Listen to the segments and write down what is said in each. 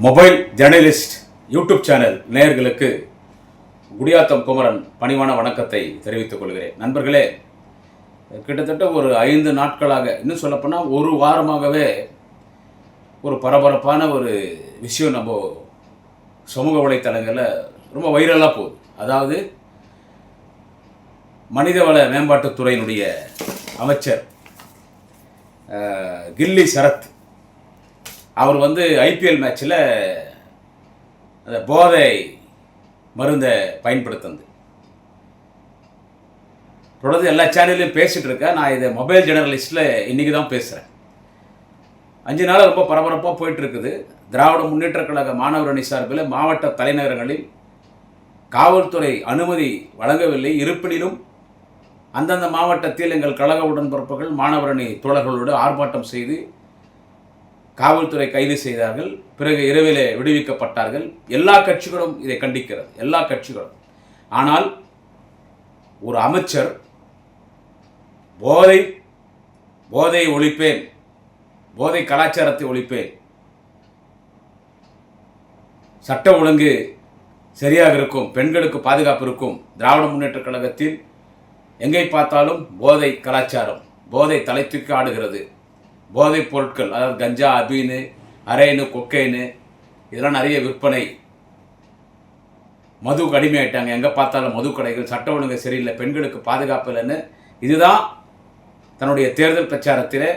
Mobile journalist YouTube channel நேயர்களுக்கு குடியாத்தம் குமரன் பணிவான வணக்கத்தை தெரிவித்துக் கொள்கிறேன். நண்பர்களே, கிட்டத்தட்ட ஒரு 5 நாட்களாக, இன்னும் சொல்லப்போனால் ஒரு வாரமாகவே ஒரு பரபரப்பான ஒரு விஷயம் நம்ம சமூக வலைத்தளங்களில் ரொம்ப வைரலாக போகுது. அதாவது மனிதவள மேம்பாட்டுத்துறையினுடைய அமைச்சர் கில்லி சரத் அவர் ஐபிஎல் மேட்சில் அந்த போதை மருந்தை பயன்படுத்துனது தொடர்ந்து எல்லா சேனல்லையும் பேசிகிட்டு இருக்கேன். நான் இதை மொபைல் ஜேர்னலிஸ்ட்டில் இன்றைக்கி தான் பேசுகிறேன். 5 நாள் ரொம்ப பரபரப்பாக போயிட்டுருக்குது. திராவிட முன்னேற்றக் கழக மாணவர் அணி சார்பில் மாவட்ட தலைநகரங்களில் காவல்துறை அனுமதி வழங்கவில்லை. இருப்பினும் அந்தந்த மாவட்டத்தில் எங்கள் கழக உடன்பிறப்புகள் மாணவர் அணி தோழர்களோடு ஆர்ப்பாட்டம் செய்து காவல்துறை கைது செய்தார்கள். பிறகு இரவிலே விடுவிக்கப்பட்டார்கள். எல்லா கட்சிகளும் இதை கண்டிக்கிறது, எல்லா கட்சிகளும். ஆனால் ஒரு அமைச்சர் போதை ஒழிப்பேன், போதை கலாச்சாரத்தை ஒழிப்பேன், சட்ட ஒழுங்கு சரியாக இருக்கும், பெண்களுக்கு பாதுகாப்பு இருக்கும், திராவிட முன்னேற்றக் கழகத்தில் எங்கே பார்த்தாலும் போதை கலாச்சாரம், போதை தலை தூக்கி ஆடுகிறது, போதைப் பொருட்கள், அதாவது கஞ்சா, அபீனு, அரைனு, கொக்கைனு, இதெல்லாம் நிறைய விற்பனை, மது அடிமையாயிட்டாங்க, எங்கே பார்த்தாலும் மது கடைகள், சட்ட ஒழுங்கு சரியில்லை, பெண்களுக்கு பாதுகாப்பு இல்லைன்னு இதுதான் தன்னுடைய தேர்தல் பிரச்சாரத்தில்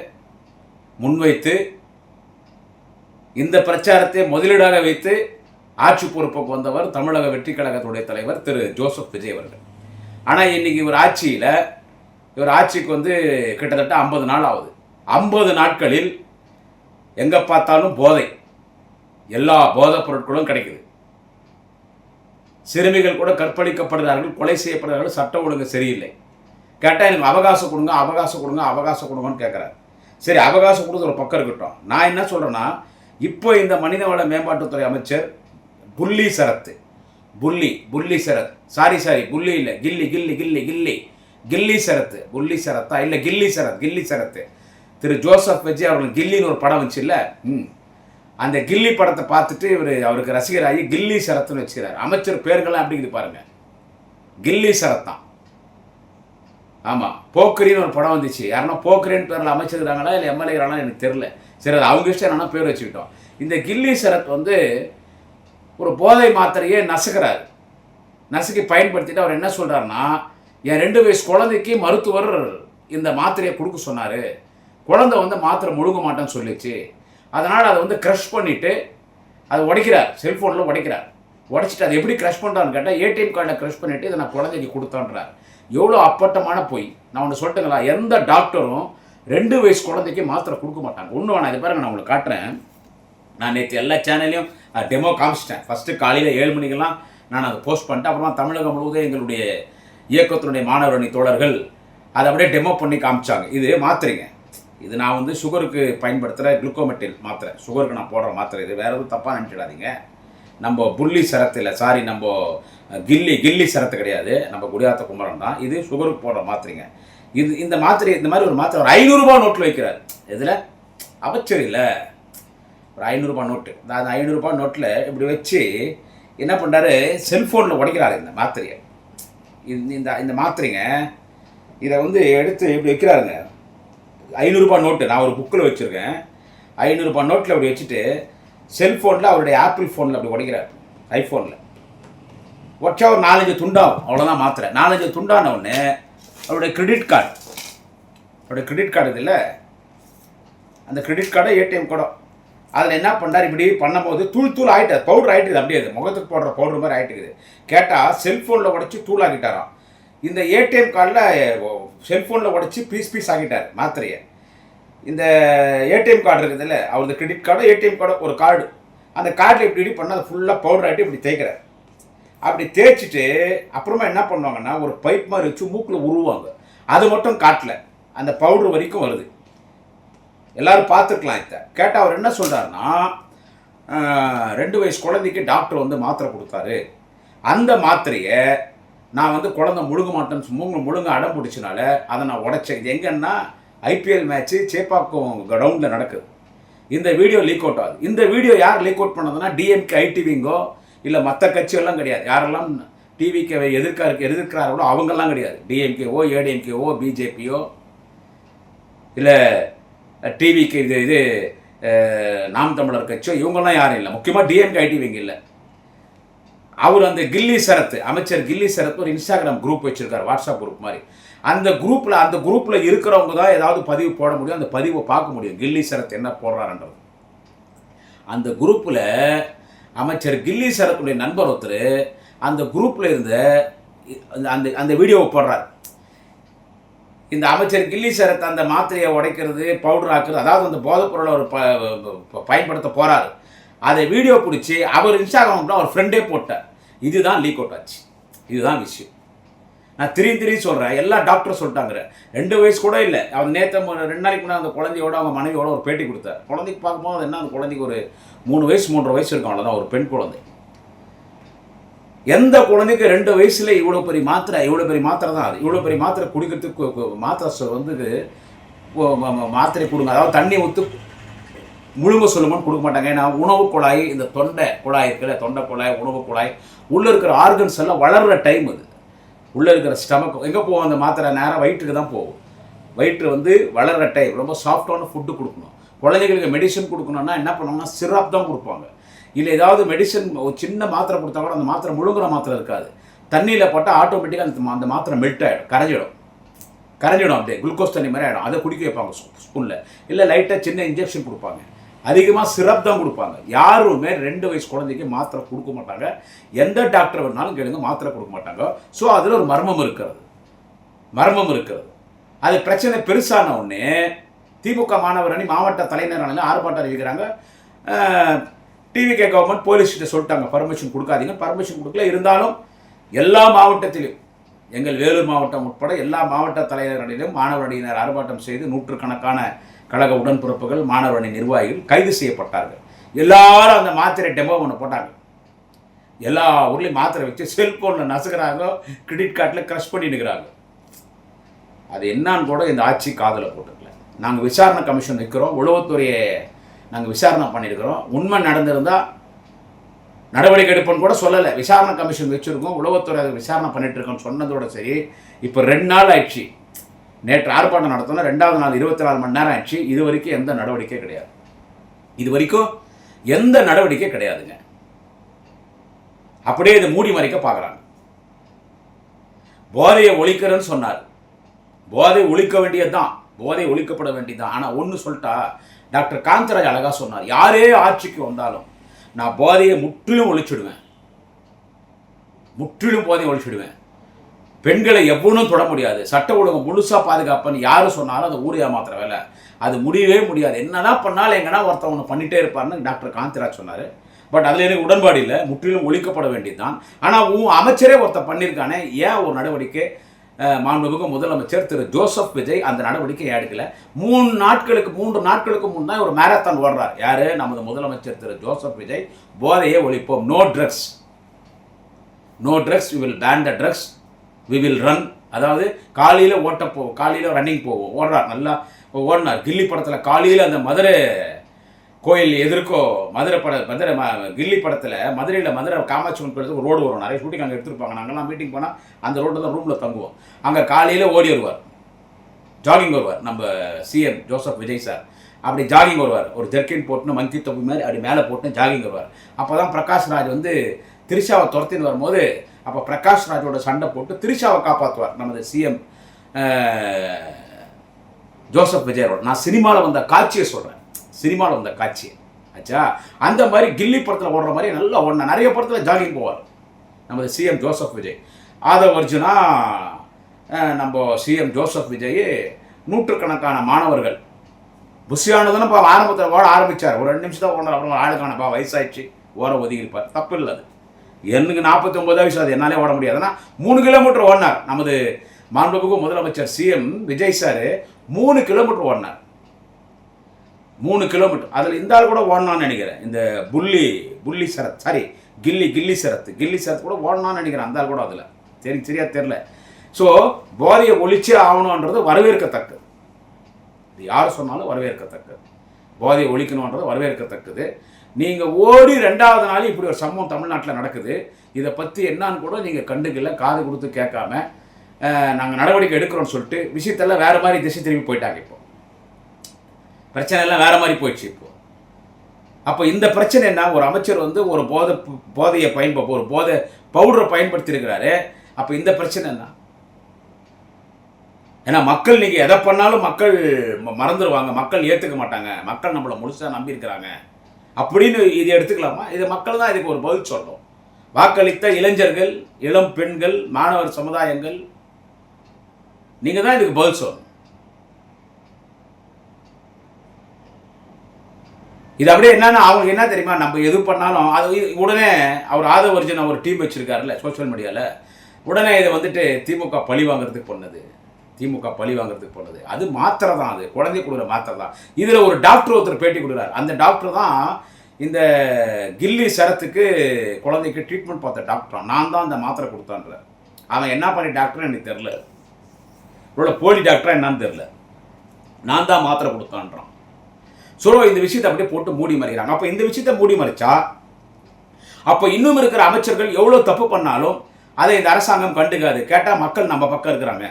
முன்வைத்து, இந்த பிரச்சாரத்தை முதலீடாக வைத்து ஆட்சி பொறுப்புக்கு வந்தவர் தமிழக வெற்றி கழகத்துடைய தலைவர் திரு ஜோசப் விஜய் அவர்கள். ஆனால் இன்றைக்கி இவர் ஆட்சிக்கு கிட்டத்தட்ட 50 நாள் ஆகுது. 50 நாட்களில் எங்கே பார்த்தாலும் போதை, எல்லா போதைப் பொருட்களும் கிடைக்குது. சிறுமிகள் கூட கற்பழிக்கப்படுகிறார்கள், கொலை செய்யப்படுகிறார்கள், சட்ட ஒழுங்கு சரியில்லை. கேட்டால் எனக்கு அவகாசம் கொடுங்க, அவகாசம் கொடுங்க, அவகாசம் கொடுங்கன்னு கேட்குறாரு. சரி, அவகாசம் கொடுத்து ஒரு பக்கம் இருக்கட்டும். நான் என்ன சொல்கிறேன்னா, இப்போ இந்த மனிதவள மேம்பாட்டுத்துறை அமைச்சர் புள்ளி சரத், புள்ளி இல்லை, கில்லி சரத் திரு ஜோசப் விஜய் அவர்கள் கில்லின்னு ஒரு படம் வச்சு இல்லை, அந்த கில்லி படத்தை பார்த்துட்டு அவருக்கு ரசிகராகி கில்லி சரத்துன்னு வச்சுக்கிறார். அமைச்சர் பேர்கள்லாம் அப்படிங்குது பாருங்க, கில்லி சரத் தான். ஆமாம், போக்கிரின்னு ஒரு படம் வந்துச்சு. யாருன்னா போக்கிரின்னு பேரில் அமைச்சிருக்கிறாங்களா இல்லை எம்எல்ஏங்கிறாங்களா எனக்கு தெரில. சரி, அது அவங்க இஷ்டம், என்னன்னா பேர் வச்சுக்கிட்டோம். இந்த கில்லி சரத் ஒரு போதை மாத்திரையே நசுக்கி பயன்படுத்திட்டு அவர் என்ன சொல்கிறாருன்னா, என் 2 வயசு குழந்தைக்கு மருத்துவர் இந்த மாத்திரையை கொடுக்க சொன்னார், குழந்தை மாத்திரை முழுங்க மாட்டேன்னு சொல்லிச்சு, அதனால் அதை க்ரஷ் பண்ணிவிட்டு அதை உடைக்கிறார், செல்ஃபோனில் உடைச்சிட்டு அதை எப்படி க்ரஷ் பண்ணுறான்னு கேட்டால் ஏடிஎம் கார்டில் க்ரஷ் பண்ணிவிட்டு இதை நான் குழந்தைக்கு கொடுத்தான்றார். எவ்வளோ அப்பட்டமான பொய். நான் ஒன்று சொல்லட்டுங்களா, எந்த டாக்டரும் 2 வயசு குழந்தைக்கு மாத்திரை கொடுக்க மாட்டாங்க. ஒன்று வேணாம், இது பாருங்க, நான் உங்களுக்கு காட்டுறேன். நான் நேற்று எல்லா சேனல்லையும் டெமோ காமிச்சிட்டேன். ஃபஸ்ட்டு காலையில் 7 மணிக்கெல்லாம் நான் அதை போஸ்ட் பண்ணிட்டேன். அப்புறமா தமிழகம் முழுவதும் எங்களுடைய இயக்கத்தினுடைய மாணவர் அணி தோழர்கள் அதை அப்படியே டெமோ பண்ணி காமிச்சாங்க. இது மாத்திரைங்க, இது நான் சுகருக்கு பயன்படுத்துகிற குளுக்கோமெட்டில் மாத்திரை, சுகருக்கு நான் போடுற மாத்திரை. இது வேறு எதுவும் தப்பாக நினச்சிடாதீங்க. நம்ம புள்ளி சரத்தில், சாரி, நம்ம கில்லி சரத்து கிடையாது, நம்ம குடியாத்த குமரன் தான். இது சுகருக்கு போடுற மாத்திரைங்க. இந்த மாத்திரை, இந்த மாதிரி ஒரு மாத்திரை ஒரு 500 ரூபா நோட்டில் வைக்கிறார். இதில் அமைச்சர் இல்லை, ஒரு 500 ரூபா நோட்டு. அந்த 500 ரூபா நோட்டில் இப்படி வச்சு என்ன பண்ணுறாரு, செல்ஃபோனில் உடைக்கிறாரு இந்த மாத்திரையை. இந்த மாத்திரைங்க இதை எடுத்து இப்படி வைக்கிறாருங்க. 500 ரூபா நோட்டு நான் ஒரு புக்கில் வச்சுருக்கேன். 500 ரூபா நோட்டில் அப்படி வச்சுட்டு செல்ஃபோனில் அவருடைய ஆப்பிள் ஃபோனில் அப்படி உடைக்கிறார், ஐஃபோனில் உடச்சா ஒரு 4-5 துண்டாகும், அவ்வளோதான் மாத்திரை. 4-5 துண்டான ஒன்று அவருடைய கிரெடிட் கார்டு இதில், அந்த கிரெடிட் கார்டை ஏடிஎம் கார்டோ, அதில் என்ன பண்ணுறாரு, இப்படி பண்ணும்போது தூள் ஆகிட்டு, பவுடர் ஆகிட்டுது, அப்படியே அது முகத்துக்கு போடுற பவுடர் மாதிரி ஆகிட்டுக்குது. கேட்டால் செல்ஃபோனில் உடச்சி தூளாகிட்டாராம். இந்த ஏடிஎம் கார்டில் செல்ஃபோனில் உடச்சி பீஸ் ஆகிட்டார் மாத்திரையை. இந்த ஏடிஎம் கார்டு இருக்குதுல்ல, அவரது கிரெடிட் கார்டோ ஏடிஎம் கார்டோ ஒரு கார்டு, அந்த கார்டில் இப்படி பண்ணால் அது ஃபுல்லாக பவுடர் ஆகிட்டு இப்படி தேய்க்கிறார். அப்படி தேய்ச்சிட்டு அப்புறமா என்ன பண்ணுவாங்கன்னா, ஒரு பைப் மாதிரி வச்சு மூக்கில் உருவாங்க. அது மட்டும் காட்டல, அந்த பவுடர் வரைக்கும் வருது. எல்லோரும் பார்த்துருக்கலாம். இதை கேட்டால் அவர் என்ன சொல்கிறாருன்னா, 2 வயசு குழந்தைக்கு டாக்டர் மாத்திரை கொடுத்தாரு, அந்த மாத்திரையை நான் குழந்தை முழுங்க மாட்டேன்னு முழுங்க அடம் பிடிச்சனால அதை நான் உடைச்சேன். இது எங்கன்னா ஐபிஎல் மேட்ச்சு சேப்பாக்கம் கிரவுண்டில் நடக்குது. இந்த வீடியோ லீக் அவுட் ஆகுது. இந்த வீடியோ யார் லீக் அவுட் பண்ணதுன்னா டிஎம்கே ஐடிவிங்கோ இல்லை மற்ற கட்சியெல்லாம் கிடையாது. யாரெல்லாம் டிவிகேவை எதிர்க்கிறார்களோ அவங்கெல்லாம் கிடையாது. டிஎம்கேவோ ஏடிஎம்கேவோ பிஜேபியோ இல்லை டிவிக்கு இது நாம் தமிழர் கட்சியோ இவங்கெல்லாம் யாரும் இல்லை. முக்கியமாக டிஎம்கே ஐடிவிங்க இல்லை. அவர் அந்த கில்லி சரத், அமைச்சர் கில்லி சரத் ஒரு இன்ஸ்டாகிராம் குரூப் வச்சிருக்காரு, வாட்ஸ்அப் குரூப் மாதிரி. அந்த குரூப்பில் இருக்கிறவங்க தான் ஏதாவது பதிவு போட முடியும், அந்த பதிவை பார்க்க முடியும் கில்லி சரத் என்ன போடுறாருன்றது. அந்த குரூப்பில் அமைச்சர் கில்லி சரத்துடைய நண்பர் ஒருத்தர் அந்த குரூப்பில் இருந்த அந்த வீடியோவை போடுறார். இந்த அமைச்சர் கில்லி சரத் அந்த மாத்திரையை உடைக்கிறது, பவுடர் ஆக்குறது, அதாவது அந்த போதைப் பொருளை அவர் பயன்படுத்த போகிறார். அதை வீடியோ பிடிச்சி அவர் இன்ஸ்டாகிராம் அவர் ஃப்ரெண்டே போட்டார். இதுதான் லீக் அவுட் ஆச்சு. இதுதான் விஷயம். நான் திரும்பி சொல்கிறேன், எல்லா டாக்டரும் சொல்லிட்டாங்க 2 வயசு கூட இல்லை. அவன் நேற்று 2 நாளைக்கு முன்னாடி அந்த குழந்தையோட அவங்க மனைவியோட ஒரு பேட்டி கொடுத்தார். குழந்தைக்கு பார்க்கும்போது என்ன, அந்த குழந்தைக்கு ஒரு 3 வயசு 3.5 வயசு இருக்கும், அவ்வளோதான், ஒரு பெண் குழந்தை. எந்த குழந்தைக்கு 2 வயசுல இவ்வளோ பெரிய மாத்திரை தான் அது. இவ்வளோ பெரிய மாத்திரை குடிக்கிறதுக்கு மாத்திரை வந்து மாத்திரை கொடுங்க, அதாவது தண்ணி ஊற்று முழுங்க சொல்லுமான்னு கொடுக்க மாட்டாங்க. ஏன்னா உணவு குழாய், இந்த தொண்டை குழாய் இருக்குல்ல, தொண்டை குழாய், உணவு குழாய், உள்ளே இருக்கிற ஆர்கன்ஸ் எல்லாம் வளர்கிற டைம் அது. உள்ளே இருக்கிற ஸ்டமக் எங்கே போகும், அந்த மாத்திரை நேரம் வயிற்றுக்கு தான் போகும். வயிற்று வந்து வளர்கிற டைம், ரொம்ப சாஃப்டான ஃபுட்டு கொடுக்கணும். குழந்தைங்களுக்கு மெடிசன் கொடுக்கணும்னா என்ன பண்ணோம்னா சிரப் தான் கொடுப்பாங்க. இல்லை ஏதாவது மெடிசன் ஒரு சின்ன மாத்திரை கொடுத்தா கூட அந்த மாத்திரை முழுங்குற மாத்திரை இருக்காது. தண்ணியில் போட்டால் ஆட்டோமேட்டிக்காக அந்த மாத்திரை மெல்ட் ஆகிடும், கரைஞ்சிடும், அப்படியே குளுக்கோஸ் தண்ணி மாதிரி ஆகிடும். அதை குடிக்க வைப்பாங்க ஸ்பூனில். இல்லை லைட்டாக சின்ன இன்ஜெக்ஷன் கொடுப்பாங்க. அதிகமாக சிரப் தான் கொடுப்பாங்க. யாருமே 2 வயசு குழந்தைக்கு மாத்திரை கொடுக்க மாட்டாங்க. எந்த டாக்டர் வேணாலும் கேளுங்க, மாத்திரை கொடுக்க மாட்டாங்க. ஸோ அதில் ஒரு மர்மம் இருக்கிறது. அது பிரச்சனை பெருசான உடனே திமுக மாணவர் அணி மாவட்ட தலைநகர் அணியில் ஆர்ப்பாட்டம் அறிவிக்கிறாங்க. டிவிகே கவர்மெண்ட் போலீஸ்கிட்ட சொல்லிட்டாங்க பர்மிஷன் கொடுக்காதீங்க. பர்மிஷன் கொடுக்கல. இருந்தாலும் எல்லா மாவட்டத்திலும், எங்கள் வேலூர் மாவட்டம் உட்பட எல்லா மாவட்ட தலைநகர் அணியிலும் மாணவர் அணியினர் ஆர்ப்பாட்டம் செய்து நூற்றுக்கணக்கான கழக உடன்பிறப்புகள், மாணவர் அணி நிர்வாகிகள் கைது செய்யப்பட்டார்கள். எல்லாரும் அந்த மாத்திரை டெமோ ஒன்று போட்டாங்க. எல்லா ஊர்லேயும் மாத்திரை வச்சு செல்போனில் நசுக்கிறாங்க, கிரெடிட் கார்டில் க்ரஷ் பண்ணிட்டுக்கிறாங்க. அது என்னான்னு கூட இந்த ஆட்சி காதில் போட்டுக்கல. நாங்கள் விசாரணை கமிஷன் வைக்கிறோம், உளவுத்துறையை நாங்கள் விசாரணை பண்ணியிருக்கிறோம். உண்மை நடந்திருந்தால் நடவடிக்கை எடுப்போன்னு கூட சொல்லலை. விசாரணை கமிஷன் வச்சுருக்கோம், உளவுத்துறை அதை விசாரணை பண்ணிட்டு இருக்கோம்னு சொன்னதோட சரி. இப்போ 2 நாள் ஆயிடுச்சு. நேற்று ஆர்ப்பாட்டம் நடத்தணும், 2வது நாள் 24 மணி நேரம் ஆயிடுச்சு. இது வரைக்கும் எந்த நடவடிக்கை கிடையாதுங்க. அப்படியே இதை மூடி மறைக்க பார்க்குறாங்க. போதையை ஒழிக்கிறேன்னு சொன்னார். போதை ஒழிக்க வேண்டியதுதான், போதை ஒழிக்கப்பட வேண்டியதுதான். ஆனால் ஒன்று சொல்லிட்டா, டாக்டர் காந்தராஜ் அழகாக சொன்னார், யாரே ஆட்சிக்கு வந்தாலும் நான் போதையை முற்றிலும் ஒழிச்சிடுவேன். பெண்களை எவ்வளவும் தொட முடியாது, சட்ட ஒழுங்கு முழுசாக பாதுகாப்புன்னு யாரும் சொன்னாலும் அது ஊரே மாத்திர வேலை, அது முடியவே முடியாது. என்னதான் பண்ணாலும் எங்கன்னா ஒருத்தர் ஒன்று பண்ணிகிட்டே இருப்பார்னு டாக்டர் காந்தராஜ் சொன்னார். பட் அதில் எனக்கு உடன்பாடு இல்லை, முற்றிலும் ஒழிக்கப்பட வேண்டியது தான். ஆனால் அமைச்சரே ஒருத்தர் பண்ணியிருக்கானே, ஏன் ஒரு நடவடிக்கை மாண்புமிகு முதலமைச்சர் திரு ஜோசப் விஜய் அந்த நடவடிக்கை எடுக்கல? 3 நாட்களுக்கு முன் தான் ஒரு மேரத்தான் ஓடுறார். யார்? நமது முதலமைச்சர் திரு ஜோசப் விஜய். போதையை ஒழிப்போம், no drugs, we will ban the drugs, we will run. அதாவது காலையில் ரன்னிங் போவோம், ஓடுறார், நல்லா ஓடினார். கில்லி படத்தில் காலையில் அந்த மதுரை கோயில் எதிர்க்கோ மதுரை கில்லி படத்தில் மதுரை காமாட்சி அம்மன் கோயிலுக்கு ஒரு ரோடு வரும், நிறைய ஷூட்டிங் அங்கே எடுத்துருப்பாங்க. நாங்கள்லாம் மீட்டிங் போனால் அந்த ரோட்டில் தான் ரூமில் தங்குவோம். அங்கே காலையில் ஓடி வருவார், ஜாகிங் வருவார் நம்ம சிஎம் ஜோசப் விஜய் சார். அப்படி ஜாகிங் வருவார், ஒரு ஜெர்கின் போட்டுன்னு மங்கி தொப்பி மாதிரி அப்படி மேலே போட்டுன்னு ஜாகிங் வருவார். அப்போ தான் பிரகாஷ் ராஜ் வந்து திரிஷாவை துரத்தின்னு வரும்போது, அப்போ பிரகாஷ் ராஜோட சண்டை போட்டு திரிஷாவை காப்பாற்றுவார் நமது சிஎம் ஜோசப் விஜயோட. நான் சினிமாவில் வந்த காட்சியை சொல்கிறேன், ஆச்சா. அந்த மாதிரி கில்லி படத்தில் ஓடுற மாதிரி நல்லா ஓடினா. நிறைய படத்தில் ஜாகிங் போவார் நமது சிஎம் ஜோசப் விஜய். ஆதவர்ஜுனா நம்ம சிஎம் ஜோசப் விஜய் நூற்றுக்கணக்கான மாணவர்கள் புஷியானதுன்னு இப்போ ஆரம்பத்தில் ஓட ஆரம்பித்தார். ஒரு 2 நிமிஷம் தான் ஓடுறார், அப்புறம் ஆளுக்கானப்பா வயசாகிடுச்சு ஓர ஒதுங்கியிருப்பார். தப்பு இல்லை, அது எனக்கு 49 வயசு, அது என்னாலே ஓட முடியாதுன்னா 3 கிலோமீட்டர் ஓடினார் நமது மாண்புமிகு முதலமைச்சர் சிஎம் விஜய் சார். 3 கிலோமீட்டர் ஓடினார், 3 கிலோமீட்டர். அதில் இந்த ஆள் கூட ஓடனான்னு நினைக்கிறேன். இந்த புள்ளி சரத், சாரி கில்லி சரத் கூட ஓடனான்னு நினைக்கிறேன். அந்த ஆள் கூட அதில் சரியா தெரில. ஸோ போதையை ஒழிச்சே ஆகணுன்றது வரவேற்கத்தக்கது. இது யார் சொன்னாலும் வரவேற்கத்தக்கது. போதையை ஒழிக்கணுன்றது வரவேற்கத்தக்கது. நீங்கள் ஓடி 2வது நாள் இப்படி ஒரு சம்பவம் தமிழ்நாட்டில் நடக்குது, இதை பற்றி என்னான்னு கூட நீங்கள் கண்டுக்கல, காது கொடுத்து கேட்காம நாங்கள் நடவடிக்கை எடுக்கிறோன்னு சொல்லிட்டு விஷயத்தெல்லாம் வேறு மாதிரி திசை திரும்பி போயிட்டாங்க. இப்போ பிரச்சனை எல்லாம் வேறு மாதிரி போயிடுச்சு. அப்போ இந்த பிரச்சனை என்ன, ஒரு அமைச்சர் வந்து ஒரு போதையை ஒரு போதை பவுடரை பயன்படுத்தியிருக்கிறாரு. அப்போ இந்த பிரச்சனை என்ன? ஏன்னா மக்கள் நீங்கள் எதை பண்ணாலும் மக்கள் மறந்துடுவாங்க, மக்கள் ஏற்றுக்க மாட்டாங்க, மக்கள் நம்மளை முழுசாக நம்பியிருக்கிறாங்க அப்படின்னு இதை எடுத்துக்கலாமா? இது மக்கள் தான் இதுக்கு ஒரு பதில் சொல்லணும். வாக்களித்த இளைஞர்கள், இளம் பெண்கள், மாணவர் சமுதாயங்கள், நீங்கள் தான் இதுக்கு பதில் சொல்லணும். இது அப்படியே என்னன்னா அவங்களுக்கு என்ன தெரியுமா, நம்ம எது பண்ணாலும் அது உடனே அவர் ஆதவர்ஜன் அவர் டீம் வச்சிருக்காருல்ல சோஷியல் மீடியாவில், உடனே இதை வந்துட்டு திமுக பழி வாங்குறதுக்கு பண்ணது, அது மாத்திரை தான், அது குழந்தை கொடுக்குற மாத்திரை தான். இதில் ஒரு டாக்டர் ஒருத்தர் பேட்டி கொடுக்குறாரு. அந்த டாக்டர் தான் இந்த கில்லி சரத்துக்கு குழந்தைக்கு ட்ரீட்மெண்ட் பார்த்த டாக்டர். நான் தான் அந்த மாத்திரை கொடுத்தான்ற. அவன் என்ன பண்ணி டாக்டர் எனக்கு தெரில, இவ்வளோ போலி டாக்டரா என்னன்னு தெரில, நான் தான் மாத்திரை கொடுத்தான்றான். ஸோ இந்த விஷயத்தை அப்படியே போட்டு மூடி மறைக்கிறாங்க. அப்போ இந்த விஷயத்தை மூடி மறைச்சா அப்போ இன்னும் இருக்கிற அமைச்சர்கள் எவ்வளோ தப்பு பண்ணாலும் அதை இந்த அரசாங்கம் கண்டுக்காது. கேட்டால் மக்கள் நம்ம பக்கம் இருக்கிறாங்க,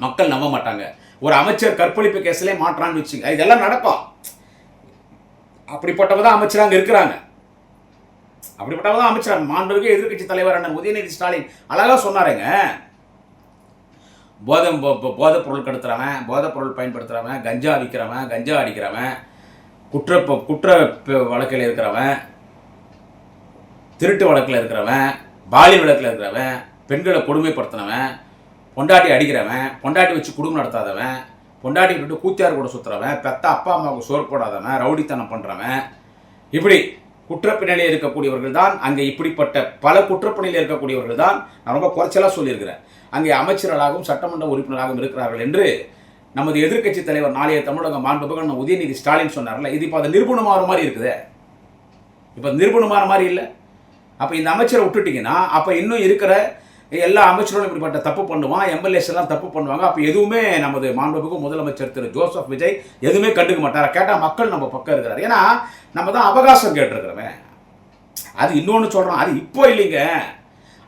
மக்கள் நம்ப மாட்டாங்க. ஒரு அமைச்சர் கற்பழிப்பு கேஸ்லேயே மாற்றான்னு வச்சுங்க, இதெல்லாம் நடக்கும். அப்படிப்பட்டவங்க தான் அமைச்சர் அங்கே இருக்கிறாங்க, அப்படிப்பட்டவங்க தான் அமைச்சர். மாண்புமிகு எதிர்க்கட்சி தலைவர் அண்ணன் உதயநிதி ஸ்டாலின் அழகாக சொன்னாருங்க, போதைப் பொருள் கடத்துறவன், போதைப் பொருள் பயன்படுத்துகிறவன், கஞ்சா விற்கிறவன், கஞ்சா அடிக்கிறவன், குற்ற வழக்கில் இருக்கிறவன், திருட்டு வழக்கில் இருக்கிறவன், பாலியல் வழக்கில் இருக்கிறவன், பெண்களை கொடுமைப்படுத்தினவன், பொண்டாட்டி அடிக்கிறவன், பொண்டாட்டி வச்சு குடும்பம் நடத்தாதவன், பொண்டாட்டி விட்டு கூத்தியார் கூட சுற்றுறவன், பெத்த அப்பா அம்மாவுக்கு சோறு போடாதவன், ரவுடித்தனம் பண்ணுறவன், இப்படி குற்றப்பின்னணியில் இருக்கக்கூடியவர்கள் தான் அங்கே. இப்படிப்பட்ட பல குற்றப்பணியில் இருக்கக்கூடியவர்கள் தான் நான் ரொம்ப குறைச்சலாக சொல்லியிருக்கிறேன் அங்கே அமைச்சர்களாகவும் சட்டமன்ற உறுப்பினராகவும் இருக்கிறார்கள் என்று நமது எதிர்க்கட்சி தலைவர் நாளைய தமிழக மாண்புமிகு உதயநிதி ஸ்டாலின் சொன்னார்ல. இது இப்போ அதை நிரூபணமாகிற மாதிரி இருக்குது. இப்போ நிரூபணமாகிற மாதிரி இல்லை. அப்போ இந்த அமைச்சரை விட்டுட்டிங்கன்னா அப்போ இன்னும் இருக்கிற எல்லா அமைச்சர்களும் இப்படிப்பட்ட தப்பு பண்ணுவான், எம்எல்ஏஸ் எல்லாம் தப்பு பண்ணுவாங்க. அப்போ எதுவுமே நமது மாண்புமிகு முதலமைச்சர் திரு ஜோசப் விஜய் எதுவுமே கண்டுக்க மாட்டார். கேட்டால் மக்கள் நம்ம பக்கம் இருக்கிறார். ஏன்னா நம்ம தான் அவகாசம் கேட்டிருக்கிறோமே. அது இன்னொன்று சொல்கிறோம், அது இப்போ இல்லைங்க,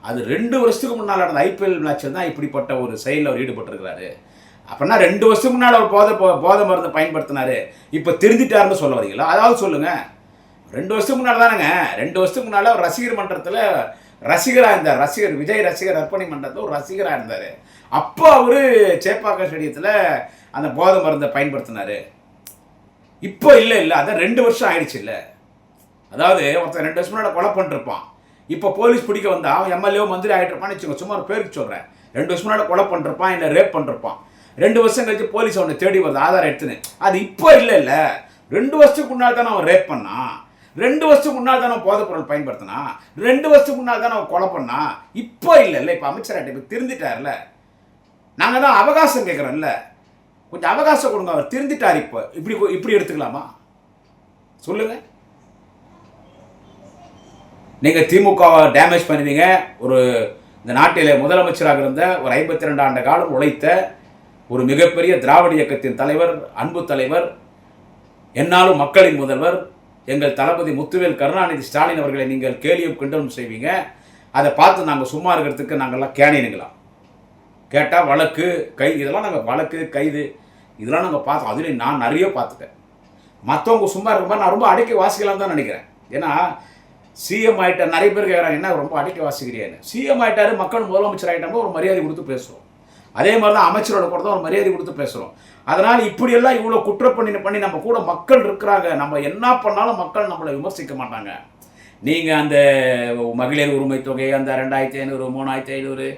அது 2 வருஷத்துக்கு முன்னால் நடந்த ஐபிஎல் மேட்ச்சில் தான் இப்படிப்பட்ட ஒரு செயலில் அவர் ஈடுபட்டிருக்கிறாரு. அப்படின்னா 2 வருஷத்துக்கு முன்னால் அவர் போதை மருந்து பயன்படுத்தினாரு, இப்போ திருந்திட்டாருன்னு சொல்ல வரீங்களா? அதாவது சொல்லுங்கள், 2 வருஷத்துக்கு முன்னால் தானேங்க, 2 வருஷத்துக்கு முன்னால் அவர் ரசிகர் மன்றத்தில் ரசிகராக இருந்தார். விஜய் ரசிகர் அர்ப்பணி மன்றத்தில் ஒரு ரசிகராக இருந்தார். அப்போ அவர் சேப்பாக்கம் ஸ்டேடியத்தில் அந்த போதை மருந்தை பயன்படுத்தினார். இப்போ இல்லை, அதான் 2 வருஷம் ஆயிடுச்சு. இல்லை, அதாவது ஒருத்தர் 2 வருஷம் முன்னாடி கொலை பண்ணிருப்பான், இப்போ போலீஸ் பிடிக்க வந்தா அவன் எம்எல்ஏ மந்திரி ஆகிட்டிருப்பான்னு வச்சுக்கோங்க. சும்மா ஒரு பேருக்கு சொல்கிறேன். 2 வருஷம் முன்னாடி கொலை பண்ணிருப்பான், இல்லை ரேப் பண்ணிருப்பான். 2 வருஷம் கழிச்சு போலீஸ் அவனை தேடி வருது ஆதாரம் எடுத்துன்னு. அது இப்போ இல்லை, 2 வருஷத்துக்கு முன்னால் தானே அவன் ரேப் பண்ணான், 2 வருஷத்துக்கு முன்னால் தானே போதைப் பொருள் பயன்படுத்தினா, 2 வருஷத்துக்கு முன்னால் தானே அவன் கொலை பண்ணான். இப்போ இல்லை, இப்போ அமைச்சராகிட்ட இப்போ திருந்திட்டார்ல. நாங்கள் தான் அவகாசம் கேட்குறோம்ல, கொஞ்சம் அவகாசம் கொடுங்க, அவர் திருந்திட்டார். இப்போ இப்படி எடுத்துக்கலாமா சொல்லுங்கள்? நீங்கள் திமுகவை டேமேஜ் பண்ணுவீங்க. இந்த நாட்டில் முதலமைச்சராக இருந்த ஒரு 52 ஆண்டு காலம் உழைத்த ஒரு மிகப்பெரிய திராவிட இயக்கத்தின் தலைவர், அன்பு தலைவர், என்னாலும் மக்களின் முதல்வர் எங்கள் தளபதி முத்துவேல் கருணாநிதி ஸ்டாலின் அவர்களை நீங்கள் கேலியும் கிண்டலும் செய்வீங்க. அதை பார்த்து நாங்கள் சும்மா இருக்கிறதுக்கு நாங்கள்லாம் கேணினுங்களா? கேட்டால் வழக்கு இதெல்லாம் நாங்கள் வழக்கு கைது இதெல்லாம் நாங்கள் பார்த்தோம். அதுலேயும் நான் நிறைய பார்த்துட்டேன். மற்றவங்க சும்மா இருக்கிற மாதிரி நான் ரொம்ப அடக்கி வாசிக்கலாம் தான் நினைக்கிறேன். ஏன்னா சிஎம் ஆகிட்டார், நிறைய பேர் கேட்குறாங்க என்ன ரொம்ப அடக்கி வாசிக்கிறியான்னு. சிஎம் ஆகிட்டார், மக்கள் முதலமைச்சர் ஆகிட்டாங்க, ஒரு மரியாதை கொடுத்து பேசுகிறோம். அதே மாதிரி தான் அமைச்சரோட கூட தான் ஒரு மரியாதை கொடுத்து பேசுகிறோம். அதனால் இப்படியெல்லாம் இவ்வளோ குற்றப்பண்ணி நம்ம கூட மக்கள் இருக்கிறாங்க. நம்ம என்ன பண்ணாலும் மக்கள் நம்மளை விமர்சிக்க மாட்டாங்க. நீங்கள் அந்த மகளிர் உரிமை தொகை, அந்த 2500, 3500,